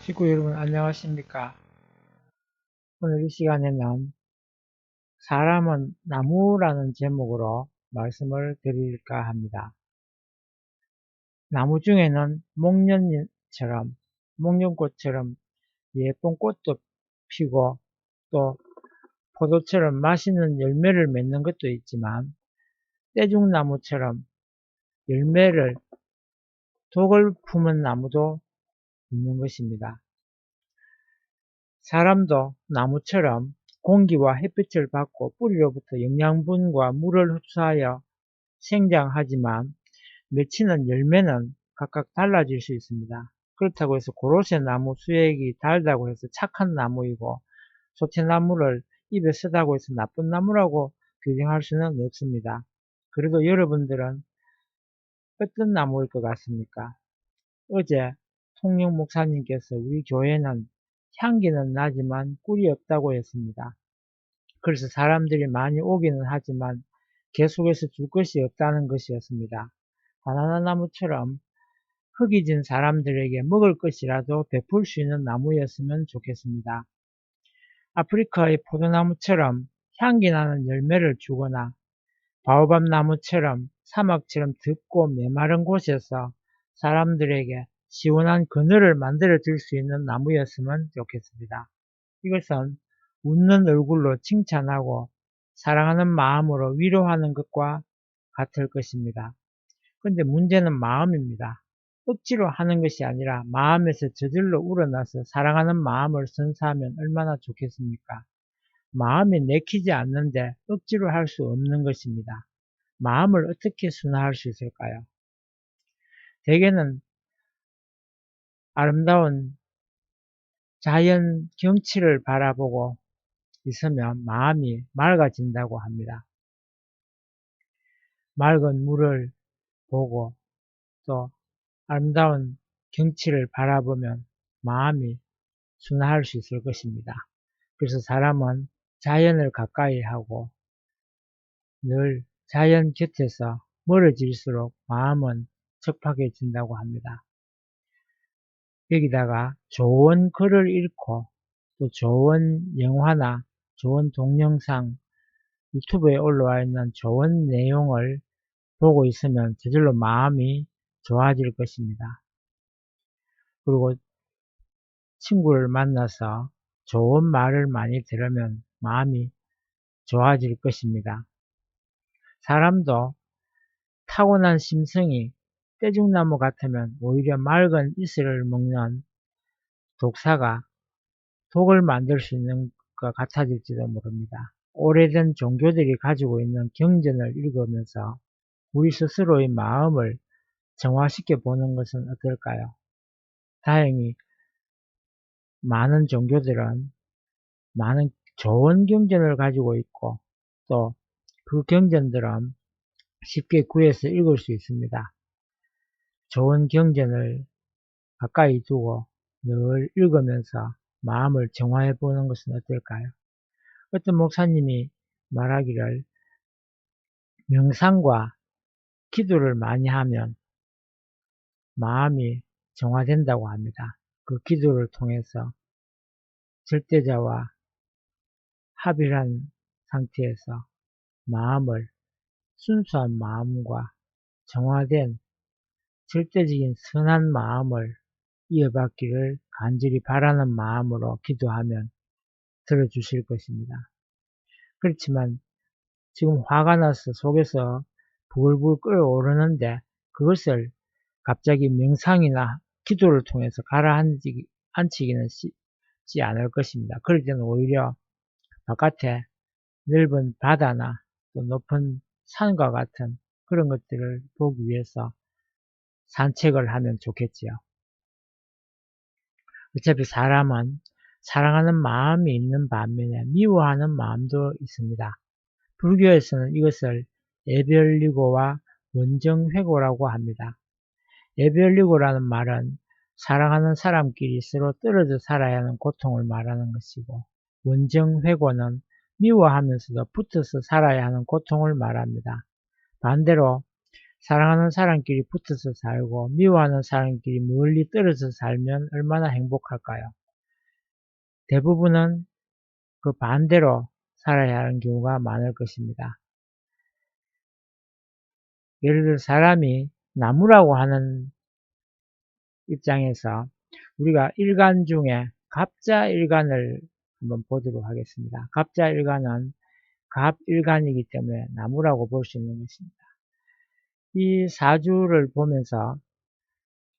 식구 여러분 안녕하십니까? 오늘 이 시간에는 사람은 나무라는 제목으로 말씀을 드릴까 합니다. 나무 중에는 목련꽃처럼 예쁜 꽃도 피고 또 포도처럼 맛있는 열매를 맺는 것도 있지만 떼죽나무처럼 열매를 독을 품은 나무도 있는 것입니다. 사람도 나무처럼 공기와 햇빛을 받고 뿌리로부터 영양분과 물을 흡수하여 생장하지만 맺히는 열매는 각각 달라질 수 있습니다. 그렇다고 해서 고로쇠 나무 수액이 달다고 해서 착한 나무이고 소태나무를 입에 쓰다고 해서 나쁜 나무라고 규정할 수는 없습니다. 그래도 여러분들은 어떤 나무일 것 같습니까? 어제 통영 목사님께서 우리 교회는 향기는 나지만 꿀이 없다고 했습니다. 그래서 사람들이 많이 오기는 하지만 계속해서 줄 것이 없다는 것이었습니다. 바나나 나무처럼 흙이 진 사람들에게 먹을 것이라도 베풀 수 있는 나무였으면 좋겠습니다. 아프리카의 포도나무처럼 향기 나는 열매를 주거나 바오밥 나무처럼 사막처럼 덥고 메마른 곳에서 사람들에게 시원한 그늘을 만들어 줄 수 있는 나무였으면 좋겠습니다. 이것은 웃는 얼굴로 칭찬하고 사랑하는 마음으로 위로하는 것과 같을 것입니다. 그런데 문제는 마음입니다. 억지로 하는 것이 아니라 마음에서 저절로 우러나서 사랑하는 마음을 선사하면 얼마나 좋겠습니까? 마음이 내키지 않는데 억지로 할 수 없는 것입니다. 마음을 어떻게 순화할 수 있을까요? 대개는 아름다운 자연 경치를 바라보고 있으면 마음이 맑아진다고 합니다. 맑은 물을 보고 또 아름다운 경치를 바라보면 마음이 순화할 수 있을 것입니다. 그래서 사람은 자연을 가까이 하고 늘 자연 곁에서 멀어질수록 마음은 척박해진다고 합니다. 여기다가 좋은 글을 읽고 또 좋은 영화나 좋은 동영상, 유튜브에 올라와 있는 좋은 내용을 보고 있으면 저절로 마음이 좋아질 것입니다. 그리고 친구를 만나서 좋은 말을 많이 들으면 마음이 좋아질 것입니다. 사람도 타고난 심성이 떼죽나무 같으면 오히려 맑은 이슬을 먹는 독사가 독을 만들 수 있는 것 같아질지도 모릅니다. 오래된 종교들이 가지고 있는 경전을 읽으면서 우리 스스로의 마음을 정화시켜 보는 것은 어떨까요? 다행히 많은 종교들은 많은 좋은 경전을 가지고 있고 또 그 경전들은 쉽게 구해서 읽을 수 있습니다. 좋은 경전을 가까이 두고 늘 읽으면서 마음을 정화해 보는 것은 어떨까요? 어떤 목사님이 말하기를 명상과 기도를 많이 하면 마음이 정화된다고 합니다. 그 기도를 통해서 절대자와 합일한 상태에서 마음을 순수한 마음과 정화된 절대적인 선한 마음을 이어받기를 간절히 바라는 마음으로 기도하면 들어주실 것입니다. 그렇지만 지금 화가 나서 속에서 부글부글 끓어오르는데 그것을 갑자기 명상이나 기도를 통해서 가라앉히기는 쉽지 않을 것입니다. 그럴 때는 오히려 바깥에 넓은 바다나 또 높은 산과 같은 그런 것들을 보기 위해서 산책을 하면 좋겠지요. 어차피 사람은 사랑하는 마음이 있는 반면에 미워하는 마음도 있습니다. 불교에서는 이것을 애별리고와 원정회고라고 합니다. 애별리고라는 말은 사랑하는 사람끼리 서로 떨어져 살아야 하는 고통을 말하는 것이고, 원정회고는 미워하면서도 붙어서 살아야 하는 고통을 말합니다. 반대로 사랑하는 사람끼리 붙어서 살고 미워하는 사람끼리 멀리 떨어져 살면 얼마나 행복할까요? 대부분은 그 반대로 살아야 하는 경우가 많을 것입니다. 예를 들어 사람이 나무라고 하는 입장에서 우리가 일간 중에 갑자일간을 한번 보도록 하겠습니다. 갑자일간은 갑일간이기 때문에 나무라고 볼 수 있는 것입니다. 이 사주를 보면서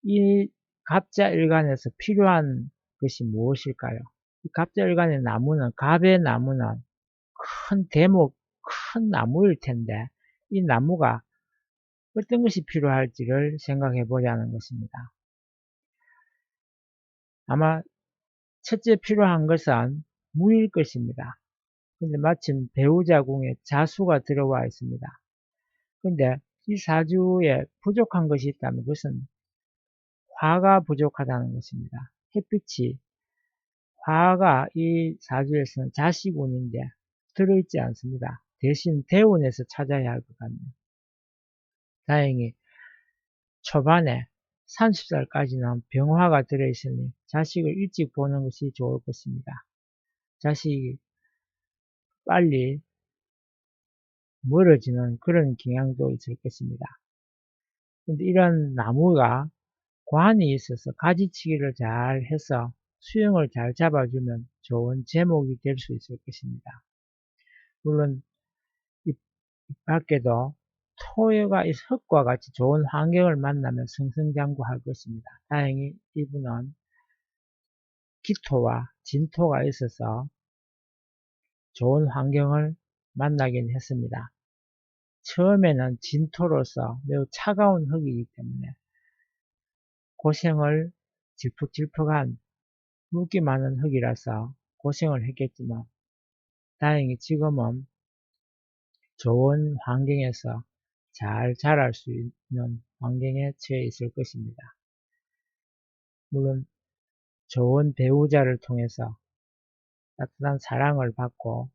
이 갑자일간에서 필요한 것이 무엇일까요? 이 갑자일간의 나무는, 갑의 나무는 큰 대목, 큰 나무일 텐데 이 나무가 어떤 것이 필요할지를 생각해 보자는 것입니다. 아마 첫째 필요한 것은 무일 것입니다. 근데 마침 배우자 궁에 자수가 들어와 있습니다. 근데 이 사주에 부족한 것이 있다면 그것은 화가 부족하다는 것입니다. 햇빛이, 화가 이 사주에서는 자식운인데 들어있지 않습니다. 대신 대운에서 찾아야 할 것 같네요. 다행히 초반에 30살까지는 병화가 들어있으니 자식을 일찍 보는 것이 좋을 것입니다. 자식이 빨리 멀어지는 그런 경향도 있을 것입니다. 근데 이런 나무가 관이 있어서 가지치기를 잘 해서 수영을 잘 잡아주면 좋은 제목이 될 수 있을 것입니다. 물론 이 밖에도 토가 이 흙과 같이 좋은 환경을 만나면 승승장구할 것입니다. 다행히 이분은 기토와 진토가 있어서 좋은 환경을 만나긴 했습니다. 처음에는 진토로서 매우 차가운 흙이기 때문에 고생을 질퍽질퍽한 물기 많은 흙이라서 고생을 했겠지만 다행히 지금은 좋은 환경에서 잘 자랄 수 있는 환경에 처해 있을 것입니다. 물론 좋은 배우자를 통해서 따뜻한 사랑을 받고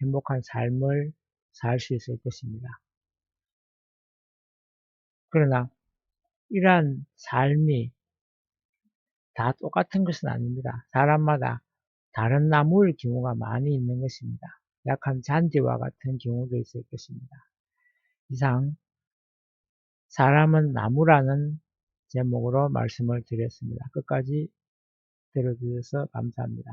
행복한 삶을 살 수 있을 것입니다. 그러나 이러한 삶이 다 똑같은 것은 아닙니다. 사람마다 다른 나무일 경우가 많이 있는 것입니다. 약한 잔디와 같은 경우도 있을 것입니다. 이상 사람은 나무라는 제목으로 말씀을 드렸습니다. 끝까지 들어주셔서 감사합니다.